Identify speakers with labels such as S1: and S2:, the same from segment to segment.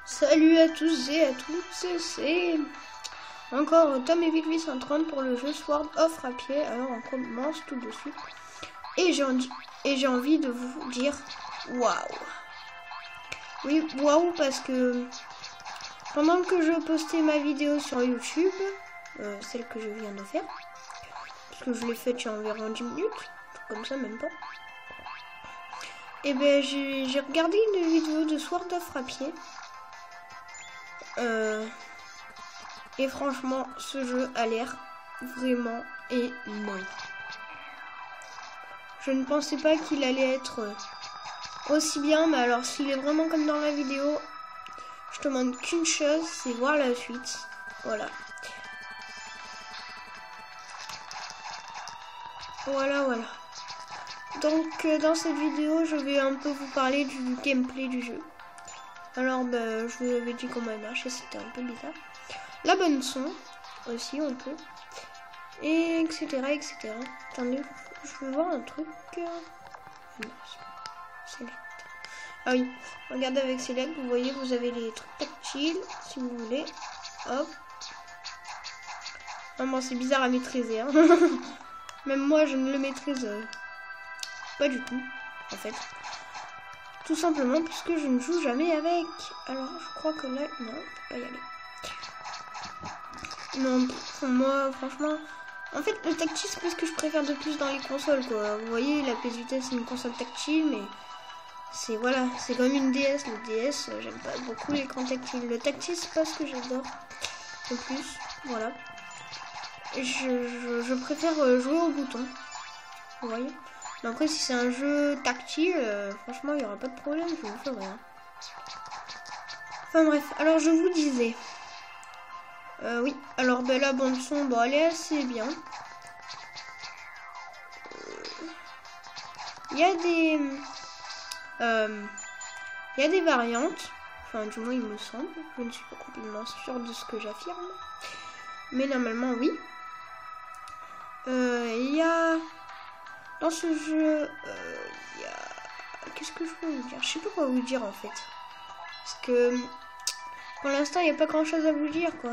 S1: Salut à tous et à toutes, c'est encore Tom et Vic 830 pour le jeu Sword of Rapier. Alors on commence tout de suite et j'ai envie de vous dire waouh. Oui, waouh, parce que pendant que je postais ma vidéo sur YouTube, celle que je viens de faire, parce que je l'ai faite il y a environ 10 minutes, comme ça même pas. Et ben j'ai regardé une vidéo de Sword of Rapier. Et franchement, ce jeu a l'air vraiment énorme. Je ne pensais pas qu'il allait être aussi bien, mais alors s'il est vraiment comme dans la vidéo, je te demande qu'une chose, c'est voir la suite. Voilà. Voilà. Donc dans cette vidéo, je vais un peu vous parler du gameplay du jeu. Alors je vous avais dit comment il marchait, c'était un peu bizarre. La bonne son aussi, on peut. Et etc. Attendez, je veux voir un truc. Select. Ah oui, regardez avec Select, vous voyez, vous avez les trucs tactiles, si vous voulez. Hop. Vraiment, c'est bizarre à maîtriser. Hein. Même moi, je ne le maîtrise pas du tout, en fait. Tout simplement parce que je ne joue jamais avec. Alors, je crois que là, non, on peut pas y aller. Non, moi, franchement... En fait, le tactile, c'est ce que je préfère de plus dans les consoles, quoi. Vous voyez, la PS Vita, c'est une console tactile, mais... C'est, voilà, c'est comme une DS. Le DS, j'aime pas beaucoup l'écran tactile. Le tactile, c'est pas ce que j'adore le plus, voilà. Je préfère jouer au bouton, vous voyez. Mais après, si c'est un jeu tactile, franchement, il n'y aura pas de problème, je vous ferai rien. Enfin bref, alors je vous disais... oui, alors la bande son, bon, elle est assez bien. Il y a des variantes, enfin du moins il me semble, je ne suis pas complètement sûre de ce que j'affirme, mais normalement oui. Il y a dans ce jeu, il y a... Qu'est-ce que je peux vous dire? Je sais pas quoi vous dire en fait, parce que pour l'instant il n'y a pas grand chose à vous dire, quoi.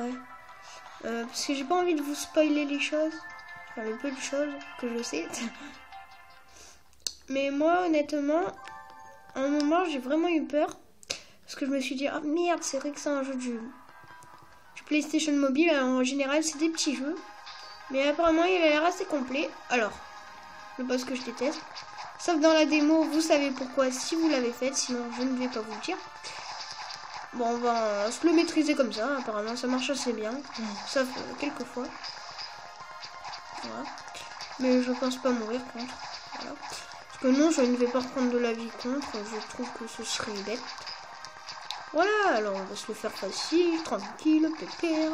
S1: Parce que j'ai pas envie de vous spoiler les choses, enfin le peu de choses que je sais. Mais moi honnêtement, à un moment j'ai vraiment eu peur, parce que je me suis dit, ah merde, c'est vrai que c'est un jeu du PlayStation Mobile. Alors, en général c'est des petits jeux, mais apparemment il a l'air assez complet. Alors, le boss que je déteste, sauf dans la démo, vous savez pourquoi si vous l'avez faite, sinon je ne vais pas vous le dire. Bon, on va se le maîtriser comme ça, apparemment ça marche assez bien, sauf quelques fois. Voilà. Mais je pense pas mourir contre. Voilà. Parce que non, je ne vais pas reprendre de la vie contre, je trouve que ce serait bête. Voilà, alors on va se le faire facile, tranquille, pépère.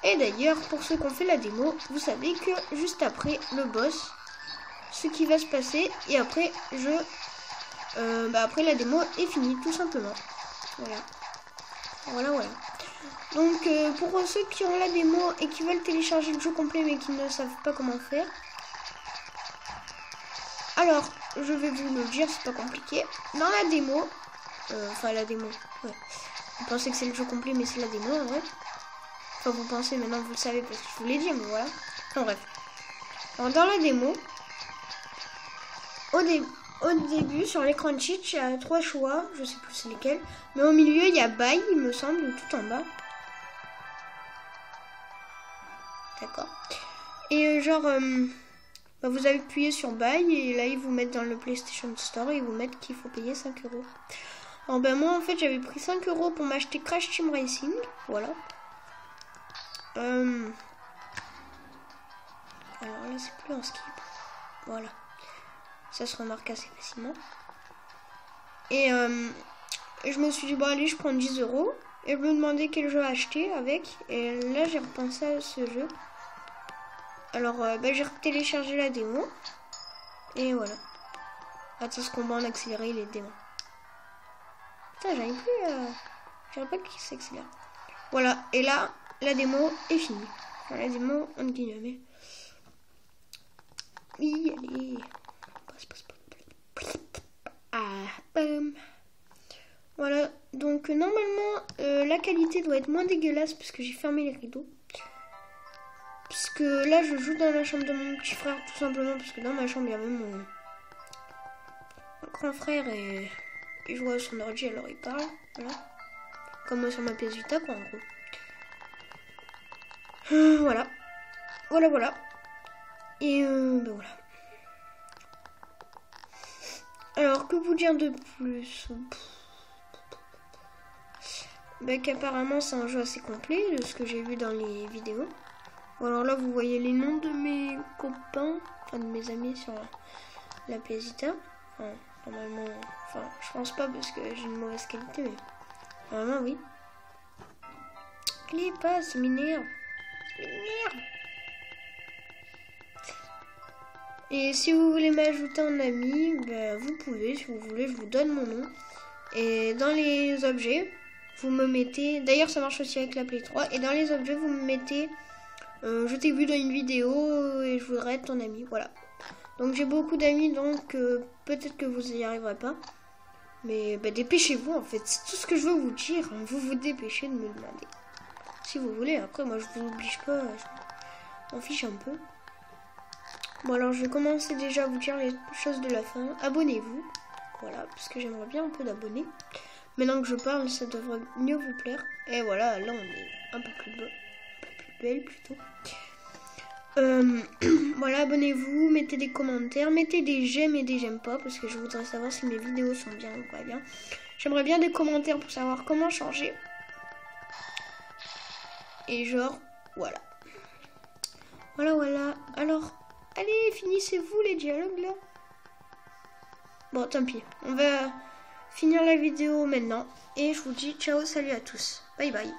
S1: Et d'ailleurs, pour ceux qui ont fait la démo, vous savez que juste après le boss, ce qui va se passer, et après après la démo est finie, tout simplement. Voilà. Donc pour ceux qui ont la démo et qui veulent télécharger le jeu complet mais qui ne savent pas comment faire, alors je vais vous le dire, c'est pas compliqué. Dans la démo, ouais. Vous pensez que c'est le jeu complet mais c'est la démo en vrai. Enfin vous pensez, maintenant vous le savez parce que je vous l'ai dit, mais voilà. En bref. Alors dans la démo, au début, sur l'écran de cheat, il y a 3 choix, je sais plus c'est lesquels, mais au milieu, il y a Buy, il me semble, tout en bas. D'accord. Et vous avez appuyé sur Buy, et là, ils vous mettent dans le PlayStation Store, et ils vous mettent qu'il faut payer 5 €. Alors moi, en fait, j'avais pris 5 € pour m'acheter Crash Team Racing, voilà. Alors là, c'est plus un skip, voilà. Ça se remarque assez facilement. Et je me suis dit, bon allez, je prends 10 € et je me demandais quel jeu acheter avec. Et là, j'ai repensé à ce jeu. Alors, j'ai téléchargé la démo. Et voilà. Attends, ce combat en accéléré, il est démon. Putain, j'arrive pas qu'il s'accélère. Voilà, et là, la démo est finie. Enfin, la démo, on ne dit jamais. Oui, allez. Passe. Ah, bam. Voilà, Donc normalement la qualité doit être moins dégueulasse parce que j'ai fermé les rideaux. Puisque là je joue dans la chambre de mon petit frère tout simplement parce que dans ma chambre il y avait mon grand frère et il joue à son ordi alors il parle. Voilà. Comme sur ma pièce Vita quoi en gros. Voilà. Voilà. Et ben voilà. Alors que vous dire de plus? Ben qu'apparemment c'est un jeu assez complet de ce que j'ai vu dans les vidéos. Bon, alors là vous voyez les noms de mes copains, enfin de mes amis sur la pièce Vita. Enfin, normalement, enfin je pense pas parce que j'ai une mauvaise qualité mais normalement oui. Clique pas, ça m'énerve. Et si vous voulez m'ajouter un ami, ben, vous pouvez, si vous voulez, je vous donne mon nom. Et dans les objets, vous me mettez, d'ailleurs ça marche aussi avec la Play 3, et dans les objets, vous me mettez, je t'ai vu dans une vidéo et je voudrais être ton ami, voilà. Donc j'ai beaucoup d'amis, donc peut-être que vous n'y arriverez pas. Mais ben, dépêchez-vous en fait, c'est tout ce que je veux vous dire, vous vous dépêchez de me demander. Si vous voulez, après moi je vous oblige pas, je m'en fiche un peu. Bon alors je vais commencer déjà à vous dire les choses de la fin. Abonnez-vous, voilà, parce que j'aimerais bien un peu d'abonnés. Maintenant que je parle, ça devrait mieux vous plaire. Et voilà, là on est un peu plus beau, un peu plus belle plutôt. Voilà, abonnez-vous, mettez des commentaires, mettez des j'aime et des j'aime pas, parce que je voudrais savoir si mes vidéos sont bien ou pas bien. J'aimerais bien des commentaires pour savoir comment changer. Et genre, voilà. Voilà. Alors, allez, finissez-vous les dialogues là. Bon, tant pis. On va finir la vidéo maintenant. Et je vous dis ciao, salut à tous. Bye bye.